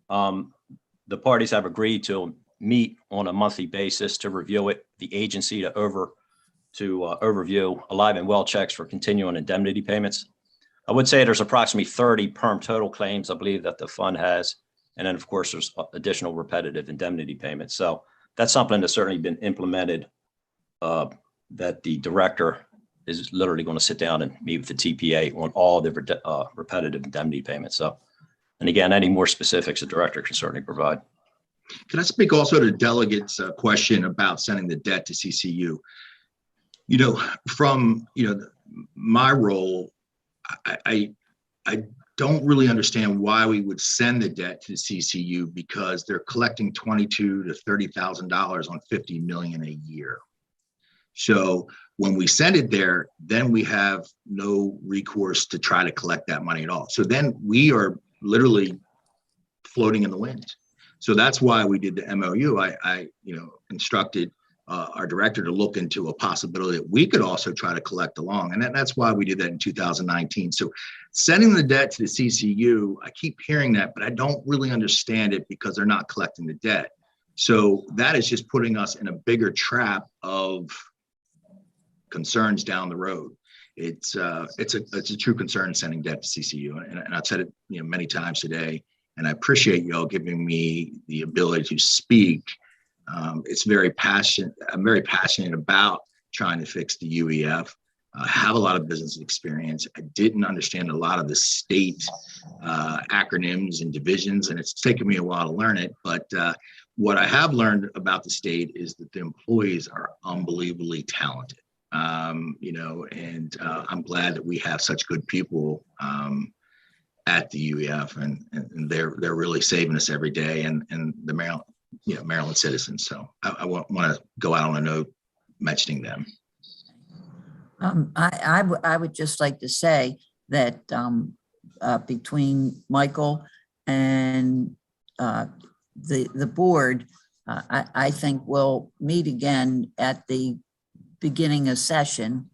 The parties have agreed to meet on a monthly basis to review it. The agency to overview alive and well checks for continuing indemnity payments. I would say there's approximately 30 perm total claims, I believe, that the fund has. And then, of course, there's additional repetitive indemnity payments. So that's something that's certainly been implemented, that the director is literally going to sit down and meet with the TPA on all the repetitive indemnity payments. So, and again, any more specifics the director can certainly provide. Can I speak also to delegates' question about sending the debt to CCU? From my role, I don't really understand why we would send the debt to CCU, because they're collecting $22,000 to $30,000 on $50 million a year. So when we send it there, then we have no recourse to try to collect that money at all. So then we are literally floating in the wind. So that's why we did the MOU. I instructed our director to look into a possibility that we could also try to collect along. And that's why we did that in 2019. So sending the debt to the CCU, I keep hearing that, but I don't really understand it because they're not collecting the debt. So that is just putting us in a bigger trap of concerns down the road. It's a true concern sending debt to CCU. And I've said it many times today, and I appreciate y'all giving me the ability to speak. It's very passionate. I'm very passionate about trying to fix the UEF. I have a lot of business experience. I didn't understand a lot of the state acronyms and divisions, and it's taken me a while to learn it. But what I have learned about the state is that the employees are unbelievably talented. And I'm glad that we have such good people at the UEF, and they're really saving us every day, and the Maryland citizens. So I want to go out on a note mentioning them. I would just like to say that between Michael and the board, I think we'll meet again at the beginning of session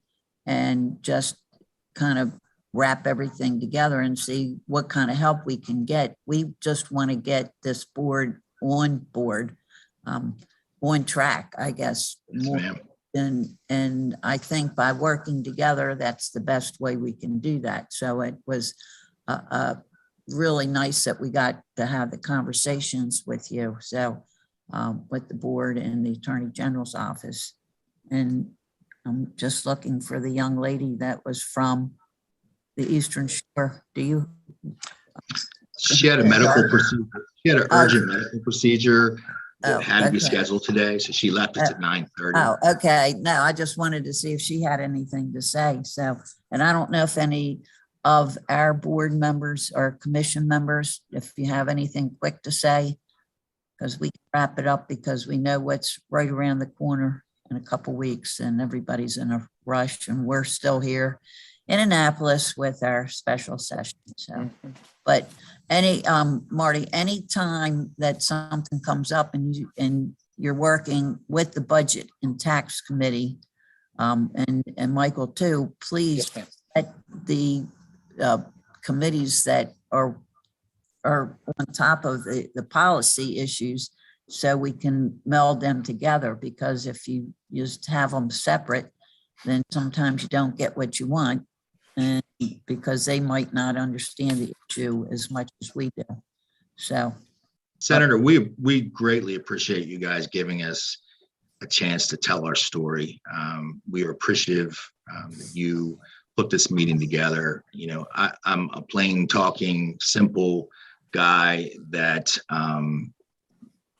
and just kind of wrap everything together and see what kind of help we can get. We just want to get this board on track, I guess. Yes, And I think by working together, that's the best way we can do that. So it was really nice that we got to have the conversations with you. So with the board and the Attorney General's office. And I'm just looking for the young lady that was from the Eastern Shore. Do you? She had a medical procedure. She had an urgent medical procedure that had to be scheduled today. So she left us at 9:30. Oh, okay. No, I just wanted to see if she had anything to say. So, and I don't know if any of our board members or commission members, if you have anything quick to say, because we can wrap it up because we know what's right around the corner in a couple weeks and everybody's in a rush and we're still here in Annapolis with our special session. So, but Marty, any time that something comes up and you're working with the budget and tax committee, and Michael too, please let the committees that are on top of the policy issues so we can meld them together, because if you just have them separate, then sometimes you don't get what you want, and because they might not understand the issue as much as we do. So, Senator, we greatly appreciate you guys giving us a chance to tell our story. We are appreciative that you put this meeting together. You know, I'm a plain talking, simple guy that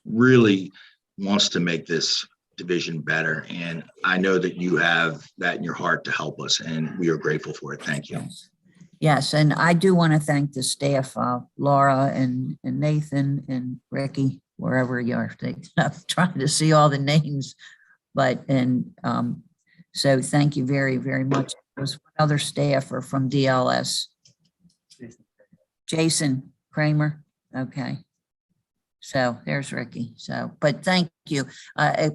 really wants to make this division better. And I know that you have that in your heart to help us, and we are grateful for it. Thank you. yes, and I do want to thank the staff, Laura and Nathan and Ricky, wherever you are. I'm trying to see all the names, but, so thank you very, very much. There's one other staffer from DLS. Jason Kramer. Okay. So there's Ricky. So, but thank you,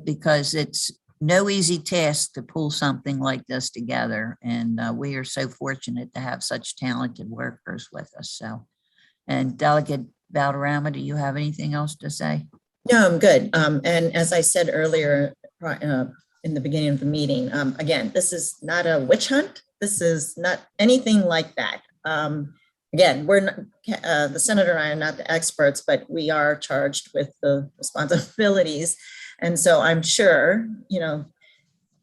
because it's no easy task to pull something like this together. And we are so fortunate to have such talented workers with us. So, and Delegate Valderrama, do you have anything else to say? No, I'm good. And as I said earlier in the beginning of the meeting, again, this is not a witch hunt. This is not anything like that. Again, we're not, the senator and I are not the experts, but we are charged with the responsibilities. And so I'm sure, you know,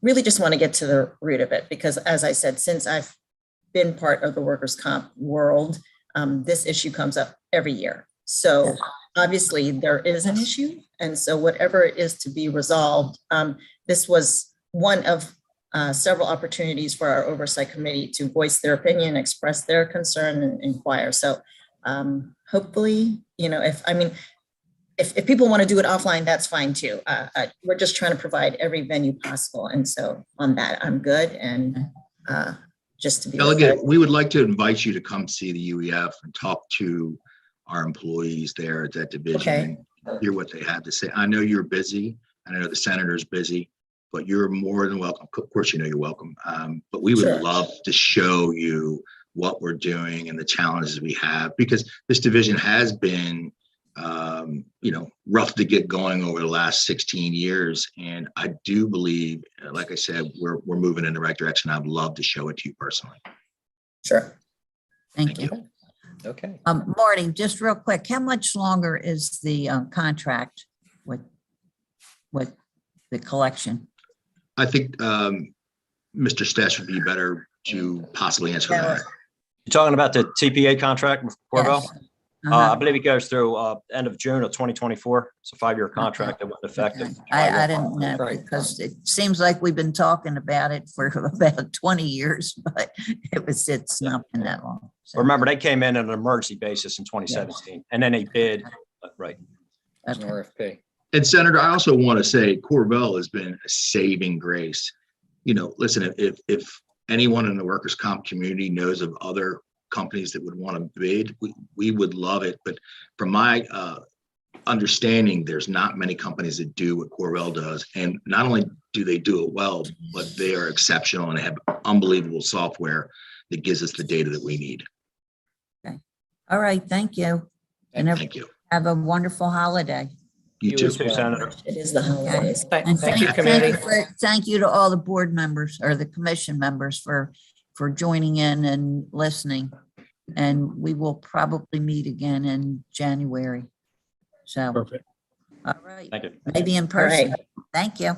really just want to get to the root of it, because as I said, since I've been part of the workers' comp world, this issue comes up every year. So obviously there is an issue. And so whatever it is to be resolved, this was one of several opportunities for our oversight committee to voice their opinion, express their concern, and inquire. So hopefully, you know, if people want to do it offline, that's fine too. We're just trying to provide every venue possible. And so on that, I'm good. And just to be Delegate, we would like to invite you to come see the UEF and talk to our employees there at that division and hear what they have to say. I know you're busy, and I know the senator's busy, but you're more than welcome. Of course, you know you're welcome. But we would love to show you what we're doing and the challenges we have, because this division has been, you know, rough to get going over the last 16 years. And I do believe, like I said, we're moving in the right direction. I'd love to show it to you personally. Sure. Thank you. Okay. Marty, just real quick, how much longer is the contract with the collection? I think Mr. Stash would be better to possibly answer that. You're talking about the TPA contract with Corvell? Yes. I believe it goes through end of June of 2024. It's a 5-year contract that went effective. I didn't know, because it seems like we've been talking about it for about 20 years, but it's not been that long. So. Remember, they came in on an emergency basis in 2017, and then they bid, right. That's an RFP. And Senator, I also want to say Corvell has been a saving grace. You know, listen, if anyone in the workers' comp community knows of other companies that would want to bid, we would love it. But from my understanding, there's not many companies that do what Corvell does. And not only do they do it well, but they are exceptional and have unbelievable software that gives us the data that we need. Okay. All right. Thank you. And thank you. Have a wonderful holiday. You too, Senator. It is the holidays. And Thank you, community. Thank you to all the board members or the commission members for joining in and listening. And we will probably meet again in January. So, Perfect. all right. Thank you. Maybe in person. All right. Thank you.